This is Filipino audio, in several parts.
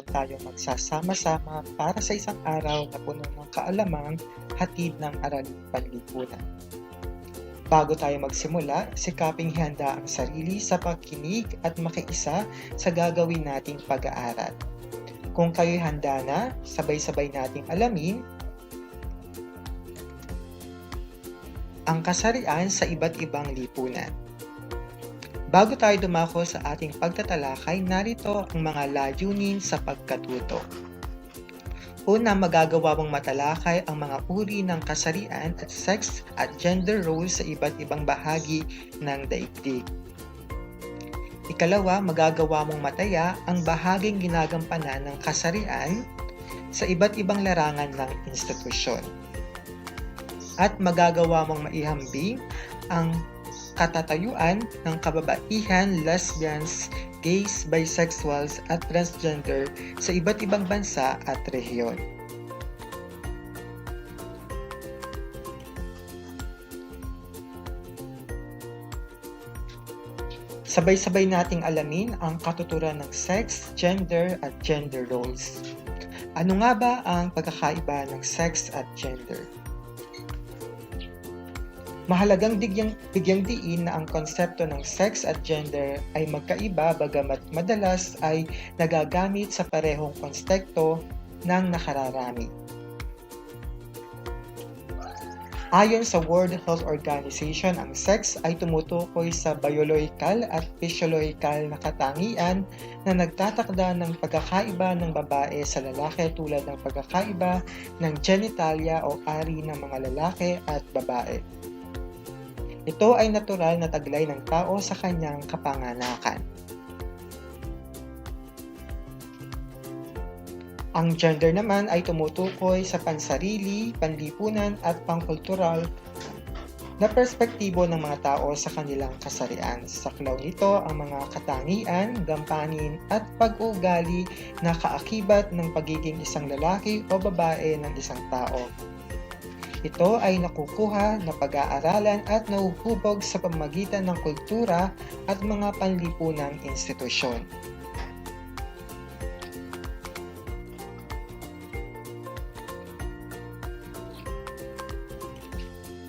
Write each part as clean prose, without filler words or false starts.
tayo magsasama-sama para sa isang araw na puno ng kaalamang hatid ng araling panlipunan. Bago tayo magsimula, sikaping ihanda ang sarili sa pakikinig at makiisa sa gagawin nating pag-aaral. Kung kayo'y handa na, sabay-sabay nating alamin ang kasarian sa iba't ibang lipunan. Bago tayo dumako sa ating pagtatalakay, narito ang mga layunin sa pagkatuto. Una, magagawa mong matalakay ang mga uri ng kasarian at sex at gender roles sa iba't ibang bahagi ng daigdig. Ikalawa, magagawa mong mataya ang bahaging ginagampanan ng kasarian sa iba't ibang larangan ng institusyon. At magagawa mong maihambing ang katatayuan ng kababaihan, lesbians, gays, bisexuals at transgender sa iba't ibang bansa at rehiyon. Sabay-sabay nating alamin ang katuturan ng sex, gender at gender roles. Ano nga ba ang pagkakaiba ng sex at gender? Mahalagang bigyang diin na ang konsepto ng sex at gender ay magkaiba bagamat madalas ay nagagamit sa parehong konteksto ng nakararami. Ayon sa World Health Organization, ang sex ay tumutukoy sa biolohikal at physiological na katangian na nagtatakda ng pagkakaiba ng babae sa lalaki tulad ng pagkakaiba ng genitalia o ari ng mga lalaki at babae. Ito ay natural na taglay ng tao sa kanyang kapanganakan. Ang gender naman ay tumutukoy sa pansarili, panlipunan at pangkultural na perspektibo ng mga tao sa kanilang kasarian. Saklaw nito ang mga katangian, gampanin at pag-uugali na kaakibat ng pagiging isang lalaki o babae ng isang tao. Ito ay nakukuha na pag-aaralan at nahuhubog sa pamamagitan ng kultura at mga panlipunang institusyon.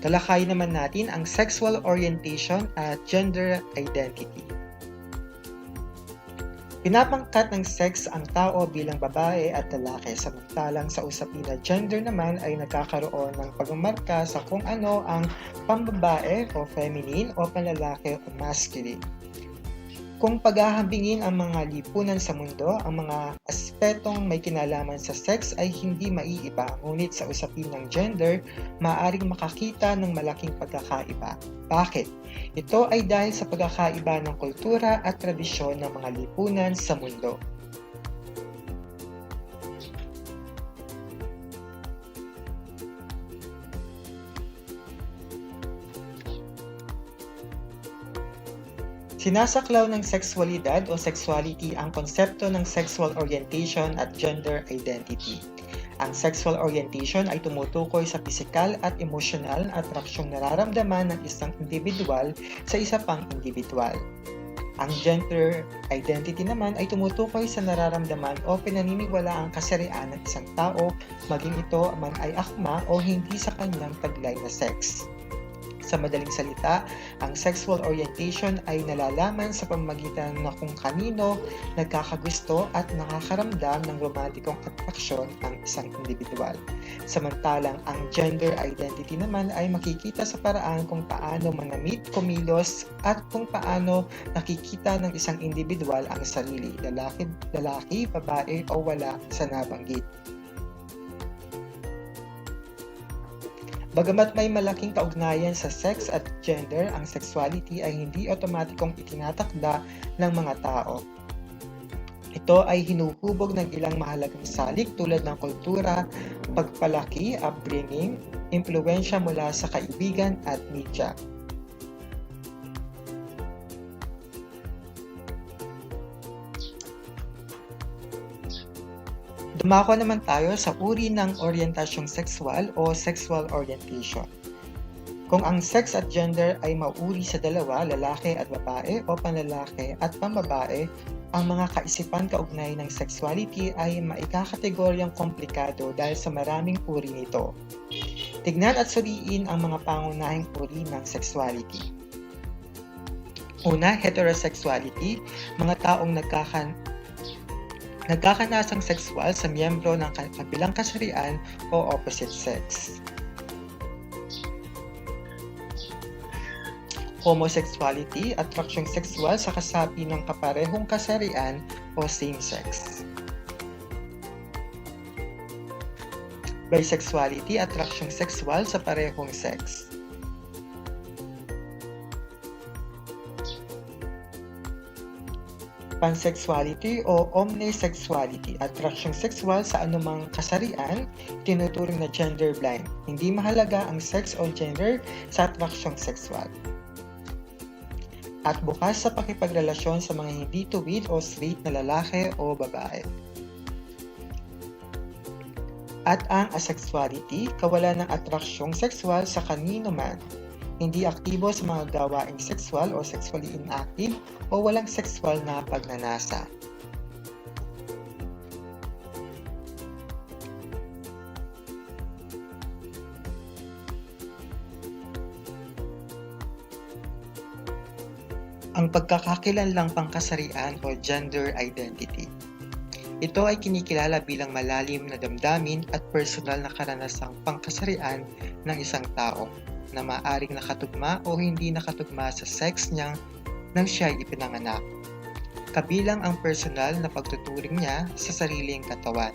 Talakayin naman natin ang sexual orientation at gender identity. Pinapangkat ng sex ang tao bilang babae at lalaki, samantalang sa usapin na gender naman ay nagkakaroon ng pagmamarka sa kung ano ang pambabae o feminine o panlalaki o masculine. Kung paghahambingin ang mga lipunan sa mundo, ang mga aspetong may kinalaman sa sex ay hindi maiiba, ngunit sa usapin ng gender, maaaring makakita ng malaking pagkakaiba. Bakit? Ito ay dahil sa pagkakaiba ng kultura at tradisyon ng mga lipunan sa mundo. Sinasaklaw ng sexualidad o sexuality ang konsepto ng sexual orientation at gender identity. Ang sexual orientation ay tumutukoy sa pisikal at emosyonal na atraksyong nararamdaman ng isang individual sa isa pang individual. Ang gender identity naman ay tumutukoy sa nararamdaman o pinaniniwala ang kasarian ng isang tao, maging ito man ay akma o hindi sa kanyang taglay na sex. Sa madaling salita, ang sexual orientation ay nalalaman sa pamamagitan na kung kanino nagkakagusto at nakakaramdam ng romantikong atraksyon ang isang individual. Samantalang ang gender identity naman ay makikita sa paraan kung paano manamit, kumilos at kung paano nakikita ng isang individual ang sarili, lalaki, babae o wala sa nabanggit. Bagamat may malaking kaugnayan sa sex at gender, ang sexuality ay hindi otomatikong itinatakda ng mga tao. Ito ay hinuhubog ng ilang mahalagang salik tulad ng kultura, pagpalaki, upbringing, impluwensya mula sa kaibigan at media. Dumako naman tayo sa uri ng orientasyong sexual o sexual orientation. Kung ang sex at gender ay mauri sa dalawa, lalaki at babae o panlalaki at pambabae, Ang mga kaisipan kaugnay ng sexuality ay maikakategoryang komplikado dahil sa maraming uri nito. Tignan at suriin ang mga pangunahing uri ng sexuality. Una, heterosexuality, mga taong nagkakanasang sexual sa miyembro ng kabilang kasarian o opposite sex. Homosexuality, atraksyong sexual sa kasapi ng kaparehong kasarian o same-sex. Bisexuality, atraksyong sexual sa parehong sex. Pansexuality o omnisexuality, atraksyong sexual sa anumang kasarian, tinuturing na gender blind. Hindi mahalaga ang sex o gender sa atraksyong sexual. At bukas sa pakipagrelasyon sa mga hindi tuwid o straight na lalaki o babae. At ang asexuality, kawalan ng atraksyong sexual sa kanino man, hindi aktibo sa mga gawaing sexual o sexually inactive o walang sexual na pagnanasa. Ang pagkakakilanlang pangkasarian o gender identity. Ito ay kinikilala bilang malalim na damdamin at personal na karanasang pangkasarian ng isang tao na maaaring nakatugma o hindi nakatugma sa sex niya nang siya ay ipinanganak. Kabilang ang personal na pagtuturing niya sa sariling katawan.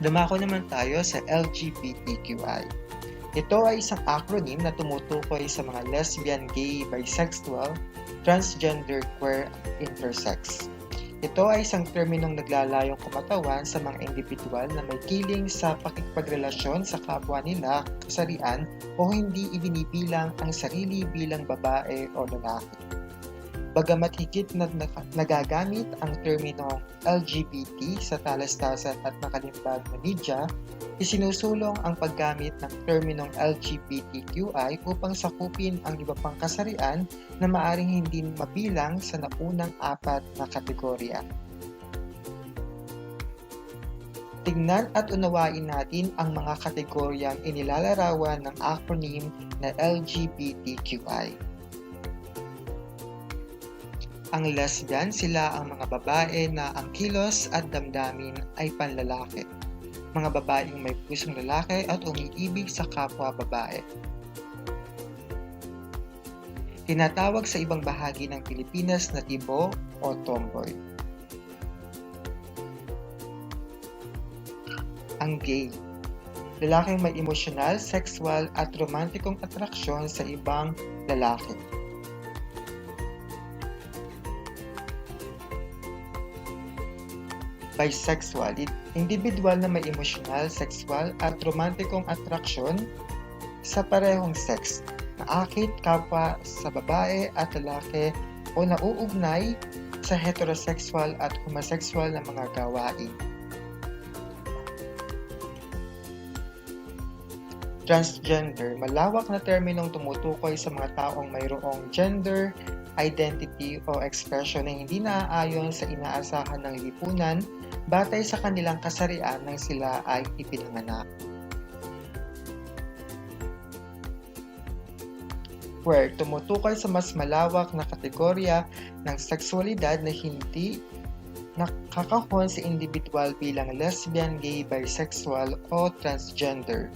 Dumako naman tayo sa LGBTQI. Ito ay isang acronym na tumutukoy sa mga lesbian, gay, bisexual, transgender, queer, intersex. Ito ay isang terminong naglalayong kumatawan sa mga individual na may kiling sa pakikipagrelasyon sa kapwa nila, kasarian, o hindi ibinibilang ang sarili bilang babae o lalaki. Bagamat higit na nagagamit ang terminong LGBT sa talastasan at nakalimbag na media, isinusulong ang paggamit ng terminong LGBTQI upang sakupin ang iba pang kasarian na maaring hindi mabilang sa naunang 4 na kategorya. Tignan at unawain natin ang mga kategoryang inilalarawan ng acronym na LGBTQI. Ang lesbian, sila ang mga babae na ang kilos at damdamin ay panlalaki. Mga babaeng may pusong lalaki at umiibig sa kapwa babae. Tinatawag sa ibang bahagi ng Pilipinas na tibo o tomboy. Ang gay, lalaking may emosyonal, sexual at romantikong atraksyon sa ibang lalaki. Bisexual, individual na may emosyonal, sexual at romantikong atraksyon sa parehong sex, naakit kapwa sa babae at lalaki o nauugnay sa heterosexual at homosexual na mga gawain. Transgender, malawak na terminong tumutukoy sa mga taong mayroong gender, identity o expression na hindi naaayon sa inaasahan ng lipunan batay sa kanilang kasarian nang sila ay ipinanganak. Queer, tumutukoy sa mas malawak na kategorya ng sexualidad na hindi nakakahon sa individual bilang lesbian, gay, bisexual o transgender.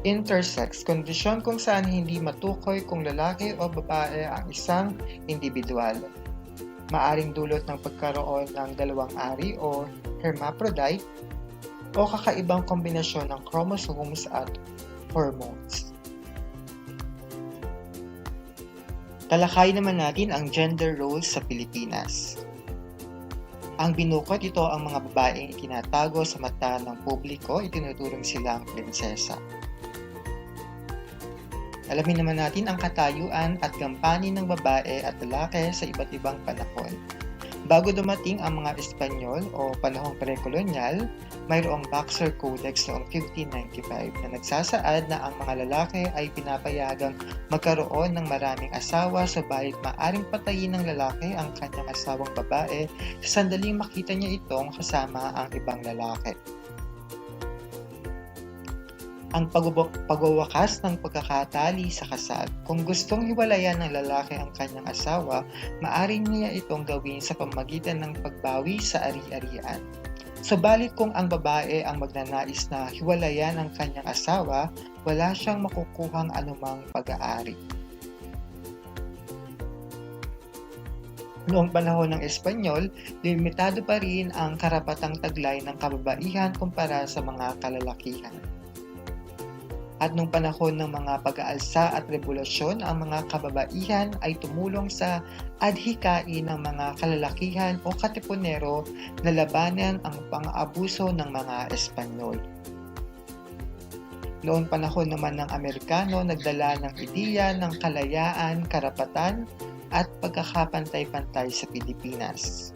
Intersex, kondisyon kung saan hindi matukoy kung lalaki o babae ang isang individual. Maaring dulot ng pagkaroon ng dalawang ari o hermaphrodite o kakaibang kombinasyon ng chromosomes at hormones. Talakay naman natin ang gender roles sa Pilipinas. Ang binukod, ito ang mga babaeng itinatago sa mata ng publiko, itinuturing silang prinsesa. Alamin naman natin ang katayuan at gampanin ng babae at lalaki sa iba't ibang panahon. Bago dumating ang mga Espanyol o panahong pre-kolonyal, mayroong Boxer Codex noong 1595 na nagsasaad na ang mga lalaki ay pinapayagang magkaroon ng maraming asawa, subalit maaring patayin ng lalaki ang kanyang asawang babae sa sandaling makita niya itong kasama ang ibang lalaki. Ang pagwawakas ng pagkakatali sa kasal. Kung gustong hiwalayan ng lalaki ang kanyang asawa, maaari niya itong gawin sa pamamagitan ng pagbawi sa ari-arian. Subalit kung ang babae ang magnanais na hiwalayan ang kanyang asawa, wala siyang makukuhang anumang pag-aari. Noong panahon ng Espanyol, limitado pa rin ang karapatang taglay ng kababaihan kumpara sa mga kalalakihan. At nung panahon ng mga pag-aalsa at revolusyon, ang mga kababaihan ay tumulong sa adhikain ng mga kalalakihan o katipunero na labanan ang pang-aabuso ng mga Espanyol. Noong panahon naman ng Amerikano, nagdala ng ideya ng kalayaan, karapatan at pagkakapantay-pantay sa Pilipinas.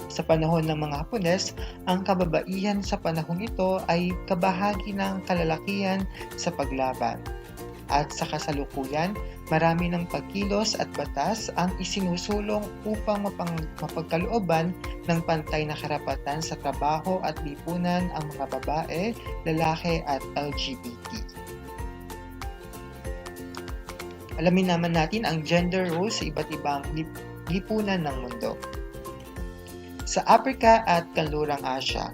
Sa panahon ng mga Hapones, ang kababaihan sa panahong ito ay kabahagi ng kalalakihan sa paglaban. At sa kasalukuyan, marami ng pagkilos at batas ang isinusulong upang mapagkalooban ng pantay na karapatan sa trabaho at lipunan ang mga babae, lalaki at LGBT. Alamin naman natin ang gender roles sa iba't ibang lipunan ng mundo. Sa Africa at Kanlurang Asya,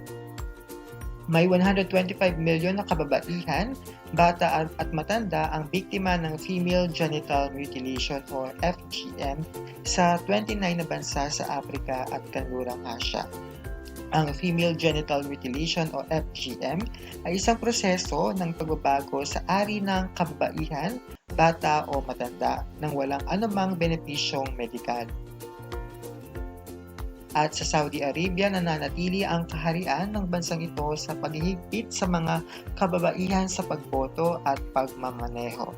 may 125 milyon na kababaihan, bata at matanda ang biktima ng female genital mutilation o FGM sa 29 na bansa sa Africa at Kanlurang Asya. Ang female genital mutilation o FGM ay isang proseso ng pagbabago sa ari ng kababaihan, bata o matanda nang walang anumang benepisyong medikal. At sa Saudi Arabia, nananatili ang kaharian ng bansang ito sa paghihigpit sa mga kababaihan sa pagboto at pagmamaneho.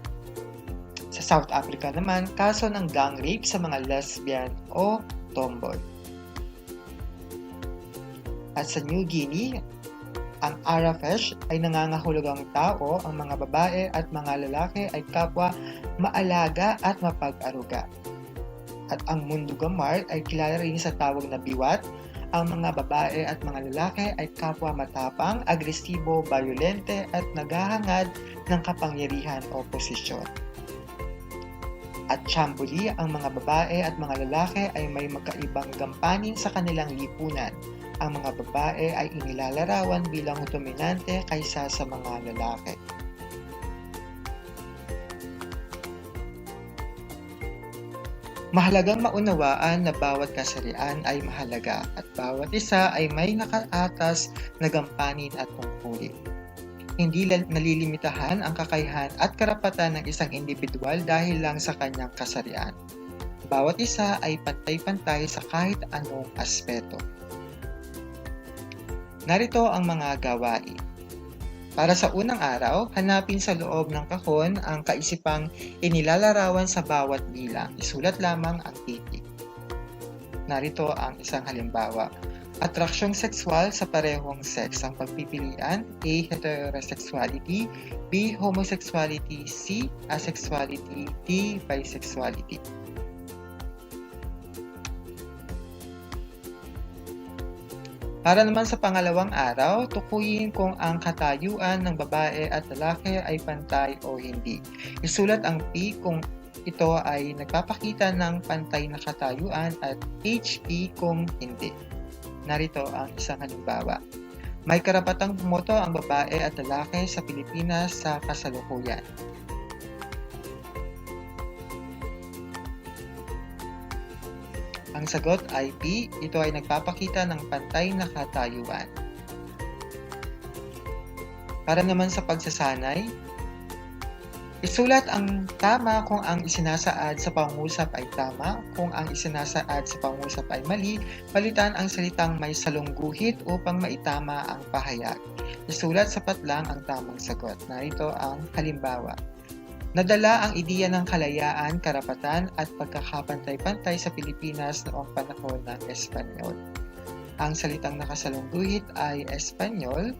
Sa South Africa naman, kaso ng gang rape sa mga lesbian o tomboy. At sa New Guinea, ang Arafash ay nangangahulugang tao, ang mga babae at mga lalaki ay kapwa maalaga at mapag-aruga. At ang Mundugamar ay kilala rin sa tawag na biwat. Ang mga babae at mga lalaki ay kapwa matapang, agresibo, bayolente at naghahangad ng kapangyarihan o posisyon. At Chambuli, ang mga babae at mga lalaki ay may magkaibang gampanin sa kanilang lipunan. Ang mga babae ay inilalarawan bilang dominante kaysa sa mga lalaki. Mahalagang maunawaan na bawat kasarian ay mahalaga at bawat isa ay may nakaatas na gampanin at tungkulin. Hindi nalilimitahan ang kakayahan at karapatan ng isang individual dahil lang sa kanyang kasarian. Bawat isa ay pantay-pantay sa kahit anong aspeto. Narito ang mga gawain. Para sa unang araw, hanapin sa loob ng kahon ang kaisipang inilalarawan sa bawat bilang. Isulat lamang ang titik. Narito ang isang halimbawa. Atraksyong sexual sa parehong sex. Ang pagpipilian: A. Heterosexuality, B. Homosexuality, C. Asexuality, D. Bisexuality. Para naman sa pangalawang araw, tukuyin kung ang katayuan ng babae at lalaki ay pantay o hindi. Isulat ang P kung ito ay nagpapakita ng pantay na katayuan at HP kung hindi. Narito ang isang halimbawa. May karapatang bumoto ang babae at lalaki sa Pilipinas sa kasalukuyan. Ang sagot ay P, ito ay nagpapakita ng pantay na katayuan. Para naman sa pagsasanay, isulat ang tama kung ang isinasaad sa pangungusap ay tama, kung ang isinasaad sa pangungusap ay mali, palitan ang salitang may salungguhit upang maitama ang pahayag. Isulat sapat lang ang tamang sagot. Narito ang halimbawa. Nadala ang ideya ng kalayaan, karapatan at pagkakapantay-pantay sa Pilipinas noong panahon ng Espanyol. Ang salitang nakasalungguhit ay Espanyol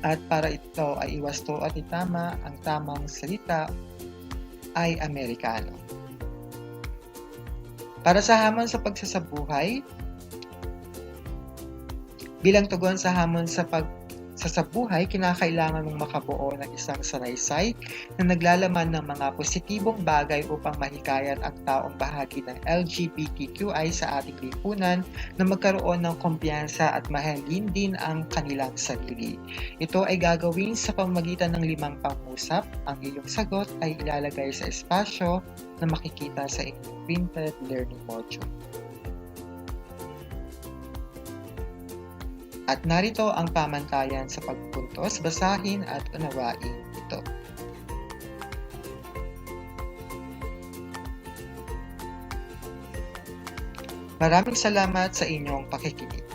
at para ito ay iwasto at itama, ang tamang salita ay Amerikano. Para sa hamon sa pagsasabuhay, bilang tugon sa hamon sa pagsasabuhay, kinakailangan mong makabuo ng isang sanaysay na naglalaman ng mga positibong bagay upang mahikayat ang taong bahagi ng LGBTQI sa ating lipunan na magkaroon ng kumpiyansa at mahalin din ang kanilang sarili. Ito ay gagawin sa pamamagitan ng 5 pangusap. Ang iyong sagot ay ilalagay sa espasyo na makikita sa inyong printed learning module. At narito ang pamantayan sa pagpuntos, basahin at unawain ito. Maraming salamat sa inyong pakikinig.